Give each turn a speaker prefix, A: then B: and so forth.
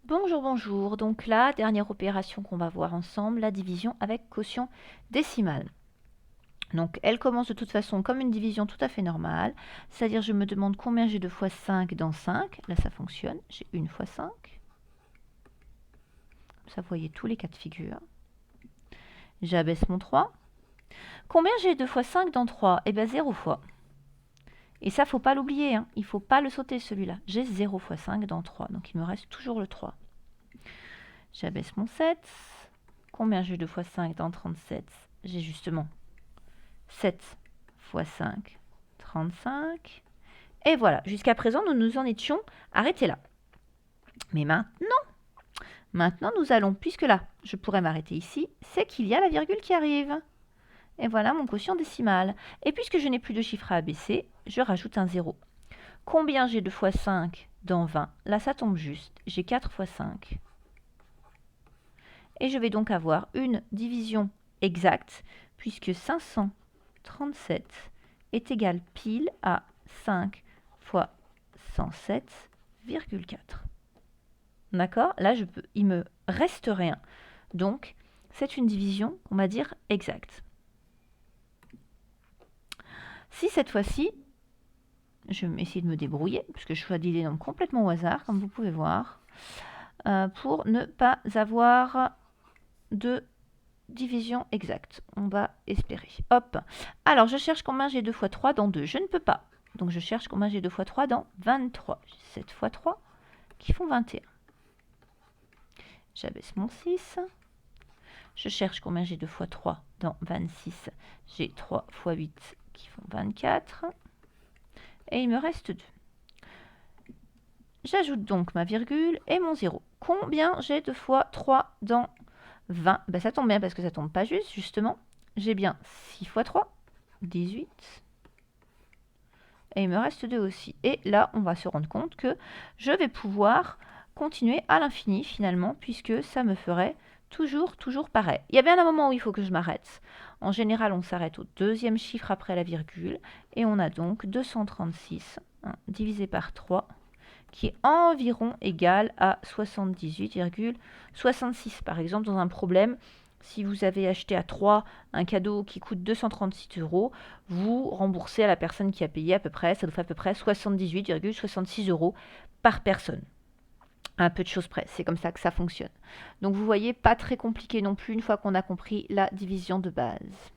A: Bonjour, bonjour. Donc là, dernière opération qu'on va voir ensemble, la division avec quotient décimal. Donc elle commence de toute façon comme une division tout à fait normale, c'est-à-dire je me demande combien j'ai de fois 5 dans 5. Là ça fonctionne, j'ai 1 fois 5. Ça vous voyez tous les cas de figure. J'abaisse mon 3. Combien j'ai de fois 5 dans 3? Eh bien 0 fois. Et ça, faut pas l'oublier, hein. Il faut pas le sauter celui-là. J'ai 0 fois 5 dans 3, donc il me reste toujours le 3. J'abaisse mon 7. Combien j'ai de fois 5 dans 37? J'ai justement 7 fois 5, 35. Et voilà, jusqu'à présent, nous nous en étions arrêtés là. Mais maintenant, nous allons, puisque là, je pourrais m'arrêter ici, c'est qu'il y a la virgule qui arrive. Et voilà mon quotient décimal. Et puisque je n'ai plus de chiffre à abaisser, je rajoute un 0. Combien j'ai de fois 5 dans 20? Là, ça tombe juste. J'ai 4 fois 5. Et je vais donc avoir une division exacte, puisque 537 est égal pile à 5 fois 107,4. D'accord? Là, il me reste rien. Donc, c'est une division, on va dire, exacte. Si cette fois-ci, je vais essayer de me débrouiller, puisque je choisis des nombres complètement au hasard, comme vous pouvez voir, pour ne pas avoir de division exacte. On va espérer. Hop. Alors, je cherche combien j'ai 2 fois 3 dans 2. Je ne peux pas. Donc, je cherche combien j'ai 2 fois 3 dans 23. J'ai 7 fois 3 qui font 21. J'abaisse mon 6. Je cherche combien j'ai 2 fois 3 dans 26. J'ai 3 fois 8 qui font 24. Et il me reste 2. J'ajoute donc ma virgule et mon 0. Combien j'ai 2 fois 3 dans 20? Ben, ça tombe bien parce que ça tombe pas juste, justement. J'ai bien 6 fois 3, 18. Et il me reste 2 aussi. Et là, on va se rendre compte que je vais pouvoir continuer à l'infini, finalement, puisque ça me ferait toujours pareil. Il y a bien un moment où il faut que je m'arrête. En général, on s'arrête au deuxième chiffre après la virgule. Et on a donc 236 divisé par 3, qui est environ égal à 78,66. Par exemple, dans un problème, si vous avez acheté à 3 un cadeau qui coûte 236 euros, vous remboursez à la personne qui a payé à peu près, ça nous fait à peu près 78,66 euros par personne. Un peu de choses près, c'est comme ça que ça fonctionne. Donc vous voyez, pas très compliqué non plus une fois qu'on a compris la division de base.